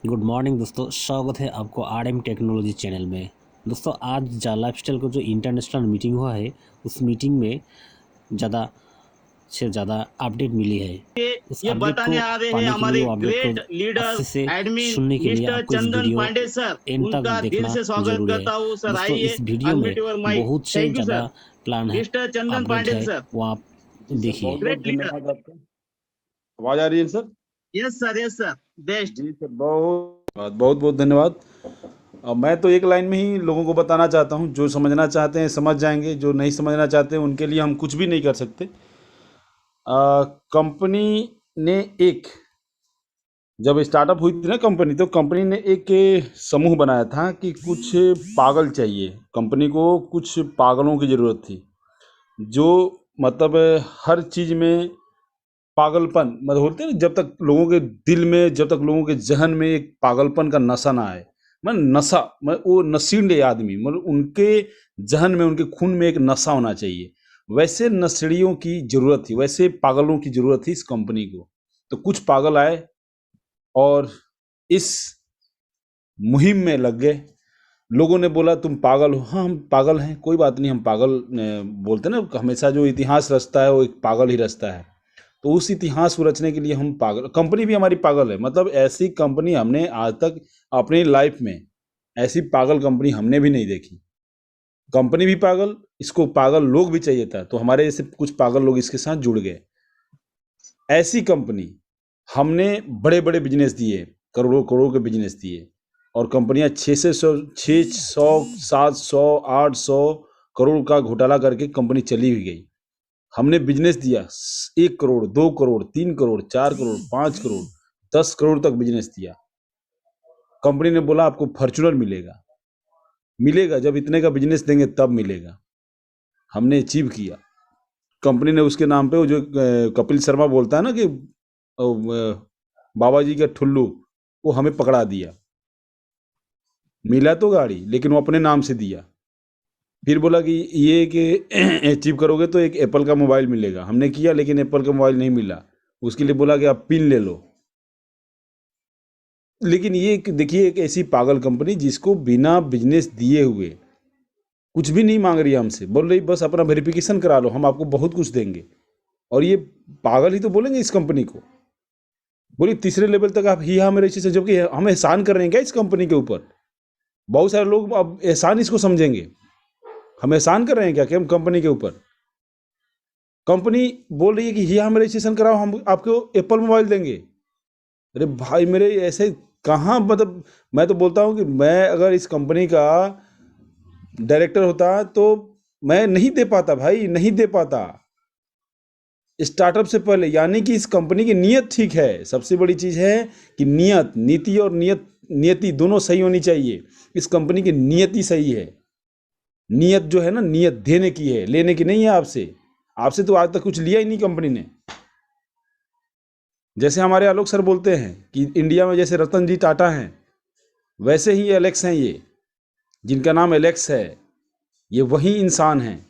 Good morning दोस्तों, स्वागत है आपको आरएम टेक्नोलॉजी चैनल में। दोस्तों, आज जा लाइफस्टाइल को जो इंटरनेशनल मीटिंग हुआ है, उस मीटिंग में ज़्यादा से ज़्यादा अपडेट मिली है। उस ये अपडेट बताने को आ रहे हैं पाने के लिए, हमारे वो अपडेट को ग्रेट लीडर अच्छे से एडमिन सुनने के लिए मिस्टर आपको इस चंदन वीडियो पांडे सर, एंड तक उनका दिल देखना से स्वागत ज़रूरी है। करता हूँ। सर दोस्तों, आइए, इस वीडियो अनम्यूट में योर माइक। बहुत से थैंक यू ज़्यादा सर। प्लान है, मिस्टर चंदन अपडेट पांडे है, सर। वो आप जी सर, देखिए। बहुत बहुत ग्रेट लीडर। धन्यवाद आपका। आवाज आ रही है सर? Yes sir, best. जी सर, बहुत बहुत धन्यवाद। मैं तो एक लाइन में ही लोगों को बताना चाहता हूँ, जो समझना चाहते हैं समझ जाएंगे, जो नहीं समझना चाहते हैं उनके लिए हम कुछ भी नहीं कर सकते। कंपनी ने एक जब स्टार्टअप हुई थी ना कंपनी, तो कंपनी ने एक समूह बनाया था कि कुछ पागल चाहिए। कंपनी को कुछ पागलों की ज़रूरत थी, जो मतलब हर चीज़ में पागलपन, मतलब बोलते हैं ना, जब तक लोगों के दिल में, जब तक लोगों के जहन में एक पागलपन का नशा ना आए, मतलब नशा, मतलब वो नशीले आदमी, मतलब उनके जहन में, उनके खून में एक नशा होना चाहिए। वैसे नशेड़ियों की जरूरत थी, वैसे पागलों की जरूरत थी इस कंपनी को। तो कुछ पागल आए और इस मुहिम में लग गए। लोगों ने बोला तुम पागल हो। हाँ, हम पागल हैं, कोई बात नहीं, हम पागल बोलते हैं ना, हमेशा जो इतिहास रचता है वो एक पागल ही रचता है। तो उस इतिहास को रचने के लिए हम पागल, कंपनी भी हमारी पागल है। मतलब ऐसी कंपनी हमने आज तक अपनी लाइफ में, ऐसी पागल कंपनी हमने भी नहीं देखी। कंपनी भी पागल, इसको पागल लोग भी चाहिए था, तो हमारे जैसे कुछ पागल लोग इसके साथ जुड़ गए। ऐसी कंपनी हमने बड़े बड़े बिजनेस दिए, करोड़ों करोड़ के बिजनेस दिए, और कंपनियां 600 700 800 करोड़ का घोटाला करके कंपनी चली भी गई। हमने बिजनेस दिया 1 करोड़, 2 करोड़, 3 करोड़, 4 करोड़, 5 करोड़, 10 करोड़ तक बिजनेस दिया। कंपनी ने बोला आपको फॉर्च्यूनर मिलेगा। मिलेगा जब इतने का बिजनेस देंगे तब मिलेगा। हमने अचीव किया। कंपनी ने उसके नाम पे, वो जो कपिल शर्मा बोलता है ना कि बाबा जी का ठुल्लू, वो हमें पकड़ा दिया। मिला तो गाड़ी, लेकिन वो अपने नाम से दिया। फिर बोला कि ये कि अचीव करोगे तो एक एप्पल का मोबाइल मिलेगा। हमने किया, लेकिन एप्पल का मोबाइल नहीं मिला। उसके लिए बोला कि आप पिन ले लो। लेकिन ये देखिए, एक ऐसी पागल कंपनी जिसको बिना बिजनेस दिए हुए, कुछ भी नहीं मांग रही हमसे, बोल रही बस अपना वेरिफिकेशन करा लो, हम आपको बहुत कुछ देंगे। और ये पागल ही तो बोलेंगे इस कंपनी को। बोलिए तीसरे लेवल तक आप ही हाँ मेरे से, जबकि हम एहसान कर रहे हैं क्या इस कंपनी के ऊपर? बहुत सारे लोग अब एहसान इसको समझेंगे। हम एहसान कर रहे हैं क्या कि हम कंपनी के ऊपर? कंपनी बोल रही है कि यहाँ में रजिस्ट्रेशन कराओ, हम आपको एप्पल मोबाइल देंगे। अरे भाई मेरे, ऐसे कहाँ, मतलब मैं तो बोलता हूँ कि मैं अगर इस कंपनी का डायरेक्टर होता तो मैं नहीं दे पाता भाई, नहीं दे पाता स्टार्टअप से पहले। यानी कि इस कंपनी की नीयत ठीक है। सबसे बड़ी चीज़ है कि नियत, नीति और नियति दोनों सही होनी चाहिए। इस कंपनी की नियति सही है। नियत जो है ना, नियत देने की है, लेने की नहीं है आपसे। आपसे तो आज तक कुछ लिया ही नहीं कंपनी ने। जैसे हमारे आलोक सर बोलते हैं कि इंडिया में जैसे रतन जी टाटा हैं, वैसे ही एलेक्स हैं ये, जिनका नाम एलेक्स है। ये वही इंसान हैं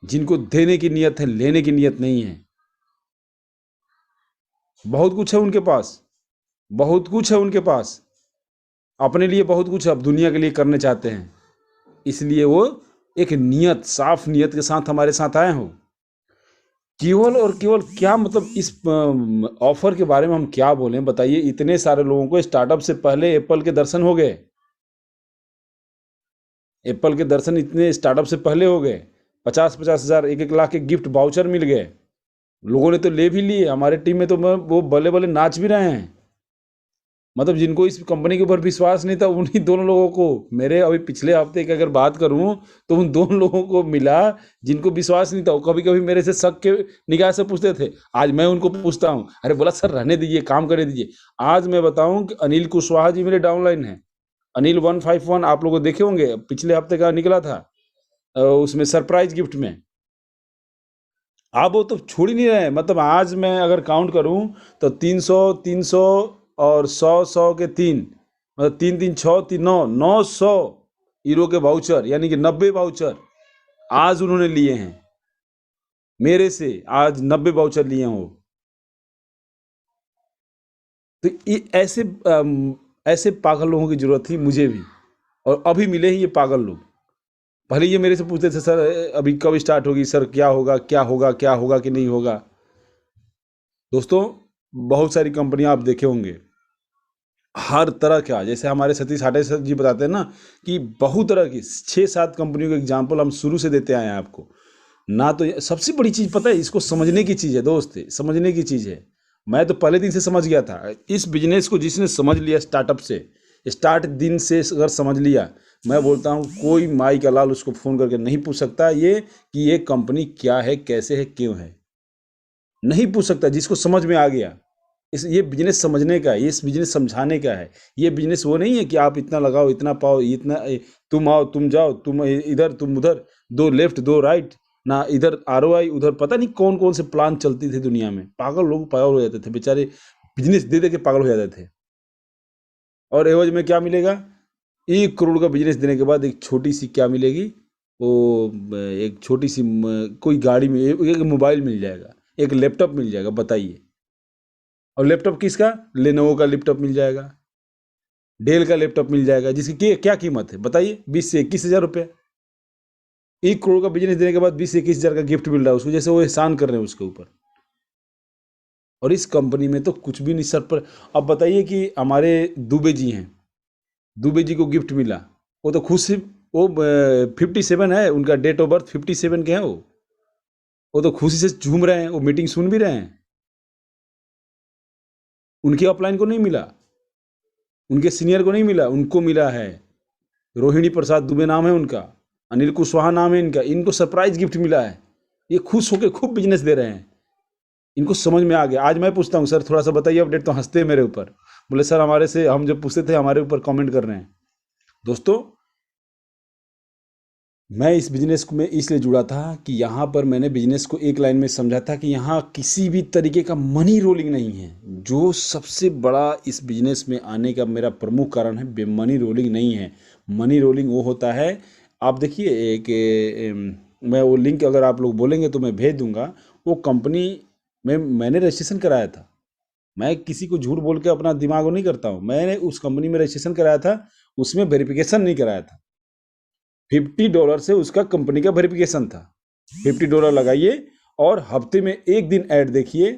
जिनको देने की नियत है, लेने की नियत नहीं है। बहुत कुछ है उनके पास, बहुत कुछ है उनके पास, अपने लिए बहुत कुछ अब दुनिया के लिए करने चाहते हैं। इसलिए वो एक नियत, साफ नियत के साथ हमारे साथ आए हो। केवल और केवल क्या, मतलब इस ऑफर के बारे में हम क्या बोलें, बताइए। इतने सारे लोगों को स्टार्टअप से पहले एप्पल के दर्शन हो गए। एप्पल के दर्शन इतने स्टार्टअप से पहले हो गए। 50-50 हज़ार, 1-1 लाख के गिफ्ट वाउचर मिल गए। लोगों ने तो ले भी लिए। हमारे टीम में तो वो बल्ले बल्ले नाच भी रहे हैं। मतलब जिनको इस कंपनी के ऊपर विश्वास नहीं था, उन्हीं दोनों लोगों को, मेरे अभी पिछले हफ्ते की अगर बात करूं, तो उन दोनों लोगों को मिला जिनको विश्वास नहीं था। वो कभी कभी मेरे से शक के निगाह से पूछते थे। आज मैं उनको पूछता हूं, अरे बोला सर रहने दीजिए, काम करे दीजिए। आज मैं बताऊं कि अनिल कुशवाहा जी मेरे डाउनलाइन है। अनिल 151 आप लोग देखे होंगे, पिछले हफ्ते का निकला था उसमें सरप्राइज गिफ्ट में। आप वो तो छोड़ ही नहीं रहे हैं। मतलब आज मैं अगर काउंट करूं तो 300 और 100 के 3, मतलब 3 3 6 3 9 900 यूरो के वाउचर, यानी कि 90 वाउचर आज उन्होंने लिए हैं मेरे से। आज 90 वाउचर लिए हैं वो। तो ये ऐसे ऐसे पागल लोगों की ज़रूरत थी मुझे भी, और अभी मिले ही ये पागल लोग। पहले ये मेरे से पूछते थे, सर अभी कब स्टार्ट होगी, सर क्या होगा क्या होगा क्या होगा कि नहीं होगा। दोस्तों, बहुत सारी कंपनियां आप देखे होंगे, हर तरह का, जैसे हमारे सतीश हाटे सर जी बताते हैं ना कि बहुत तरह की 6-7 कंपनियों के एग्जाम्पल हम शुरू से देते आए हैं आपको ना। तो सबसे बड़ी चीज़ पता है, इसको समझने की चीज़ है दोस्त, समझने की चीज़ है। मैं तो पहले दिन से समझ गया था इस बिजनेस को। जिसने समझ लिया स्टार्टअप से, स्टार्ट दिन से अगर समझ लिया, मैं बोलता हूँ कोई माई का लाल उसको फ़ोन करके नहीं पूछ सकता ये कि ये कंपनी क्या है, कैसे है, क्यों है, नहीं पूछ सकता। जिसको समझ में आ गया, ये बिजनेस समझने का है, ये इस बिजनेस समझाने का है। ये बिजनेस वो नहीं है कि आप इतना लगाओ इतना पाओ इतना, तुम आओ तुम जाओ, तुम इधर तुम उधर, दो लेफ्ट दो राइट, ना इधर आरओआई उधर, पता नहीं कौन कौन से प्लान चलती थी दुनिया में। पागल लोग पागल हो जाते थे बेचारे, बिजनेस दे दे के पागल हो जाते थे। और एवज में क्या मिलेगा, 1 करोड़ का बिजनेस देने के बाद एक छोटी सी क्या मिलेगी, वो एक छोटी सी कोई गाड़ी में एक मोबाइल मिल जाएगा, एक लैपटॉप मिल जाएगा, बताइए। और लैपटॉप किसका, लेनोवो का लैपटॉप मिल जाएगा, डेल का लैपटॉप मिल जाएगा, जिसकी क्या कीमत है बताइए, 20 से 21 हज़ार रुपये। 1 करोड़ का बिजनेस देने के बाद 20 से 21 हज़ार का गिफ्ट मिल रहा है उसको, जैसे वो एहसान कर रहे हैं उसके ऊपर। और इस कंपनी में तो कुछ भी नहीं सर पर। अब बताइए कि हमारे दुबे जी हैं, दुबे जी को गिफ्ट मिला, वो तो खुश से, वो 57 है उनका डेट ऑफ बर्थ, 57 के हैं वो तो खुशी से झूम रहे हैं, वो मीटिंग सुन भी रहे हैं। उनके अपलाइन को नहीं मिला, उनके सीनियर को नहीं मिला, उनको मिला है। रोहिणी प्रसाद दुबे नाम है उनका, अनिल कुशवाहा नाम है इनका, इनको सरप्राइज गिफ्ट मिला है। ये खुश होकर खूब बिजनेस दे रहे हैं, इनको समझ में आ गया। आज मैं पूछता हूँ, सर थोड़ा सा बताइए अपडेट, तो हंसते हैं मेरे ऊपर, बोले सर हमारे से, हम जब पूछते थे हमारे ऊपर कमेंट कर रहे हैं। दोस्तों, मैं इस बिजनेस को में इसलिए जुड़ा था कि यहाँ पर मैंने बिजनेस को एक लाइन में समझा था कि यहाँ किसी भी तरीके का मनी रोलिंग नहीं है। जो सबसे बड़ा इस बिजनेस में आने का मेरा प्रमुख कारण है, मनी रोलिंग नहीं है। मनी रोलिंग वो होता है, आप देखिए एक मैं वो लिंक अगर आप लोग बोलेंगे तो मैं भेज दूंगा। वो कंपनी में मैंने रजिस्ट्रेशन कराया था, मैं किसी को झूठ बोल के अपना दिमाग वो नहीं करता हूँ। मैंने उस कंपनी में रजिस्ट्रेशन कराया था, उसमें वेरिफिकेशन नहीं कराया था। $50 से उसका कंपनी का वेरिफिकेशन था। $50 लगाइए और हफ्ते में एक दिन ऐड देखिए,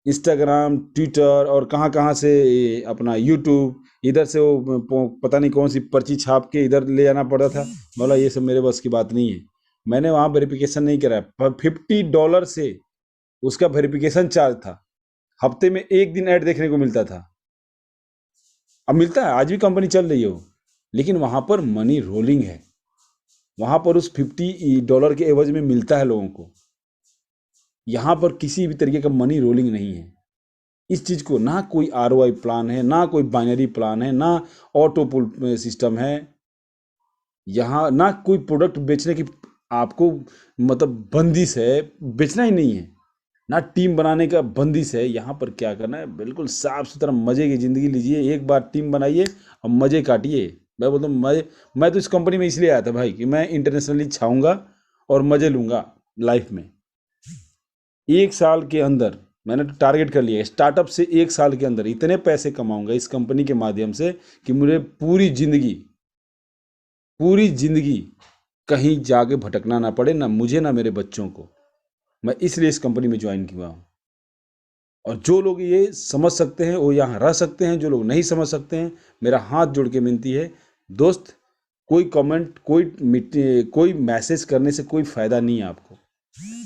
इंस्टाग्राम, ट्विटर और कहाँ कहाँ से अपना यूट्यूब, इधर से वो पता नहीं कौन सी पर्ची छाप के इधर ले जाना पड़ा था। बोला ये सब मेरे बस की बात नहीं है, मैंने वहाँ वेरिफिकेशन नहीं कराया। पर $50 से उसका वेरिफिकेशन चार्ज था, हफ्ते में एक दिन ऐड देखने को मिलता था। अब मिलता है, आज भी कंपनी चल रही है वो, लेकिन वहाँ पर मनी रोलिंग है। वहाँ पर उस $50 के एवज में मिलता है लोगों को। यहाँ पर किसी भी तरीके का मनी रोलिंग नहीं है। इस चीज़ को ना कोई आरओआई प्लान है, ना कोई बाइनरी प्लान है, ना ऑटो पुल सिस्टम है, यहाँ ना कोई प्रोडक्ट बेचने की आपको मतलब बंदिश है, बेचना ही नहीं है, ना टीम बनाने का बंदिश है। यहाँ पर क्या करना है, बिल्कुल साफ सुथरा मज़े की ज़िंदगी लीजिए, एक बार टीम बनाइए और मज़े काटिए। मैं बोलता हूँ मैं तो इस कंपनी में इसलिए आया था भाई कि मैं इंटरनेशनली छाऊँगा और मज़े लूँगा लाइफ में। 1 साल के अंदर मैंने टारगेट कर लिया, स्टार्टअप से 1 साल के अंदर इतने पैसे कमाऊंगा इस कंपनी के माध्यम से कि मुझे पूरी जिंदगी कहीं जाके भटकना ना पड़े, ना मुझे ना मेरे बच्चों को। मैं इसलिए इस कंपनी में ज्वाइन किया हूँ। और जो लोग ये समझ सकते हैं वो यहाँ रह सकते हैं, जो लोग नहीं समझ सकते हैं, मेरा हाथ जोड़ के विनती है दोस्त, कोई कमेंट कोई मैसेज करने से कोई फ़ायदा नहीं है। आपको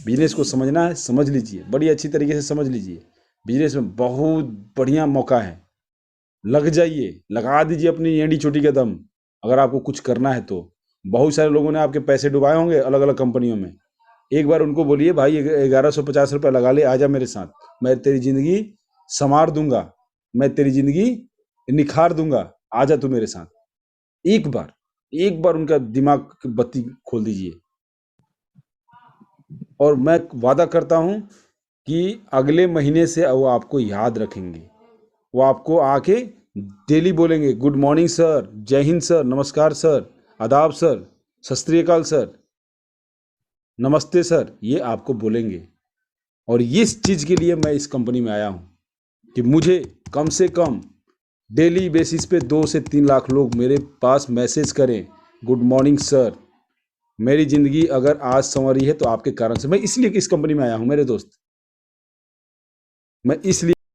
बिजनेस को समझना है, समझ लीजिए, बड़ी अच्छी तरीके से समझ लीजिए। बिजनेस में बहुत बढ़िया मौका है, लग जाइए, लगा दीजिए अपनी एंडी चोटी का दम। अगर आपको कुछ करना है तो बहुत सारे लोगों ने आपके पैसे डुबाए होंगे अलग अलग कंपनियों में। एक बार उनको बोलिए भाई 1150 रुपये लगा ले, आजा मेरे साथ, मैं तेरी ज़िंदगी संवार दूंगा, मैं तेरी ज़िंदगी निखार दूंगा, आजा तू मेरे साथ। एक बार उनका दिमाग की बत्ती खोल दीजिए, और मैं वादा करता हूँ कि अगले महीने से वो आपको याद रखेंगे। वो आपको आके डेली बोलेंगे, गुड मॉर्निंग सर, जय हिंद सर, नमस्कार सर, आदाब सर, सत श्री अकाल सर, नमस्ते सर, ये आपको बोलेंगे। और इस चीज़ के लिए मैं इस कंपनी में आया हूँ कि मुझे कम से कम डेली बेसिस पे 2 से 3 लाख लोग मेरे पास मैसेज करें, गुड मॉर्निंग सर, मेरी ज़िंदगी अगर आज संवरी है तो आपके कारण से। मैं इसलिए किस कंपनी में आया हूँ मेरे दोस्त, मैं इसलिए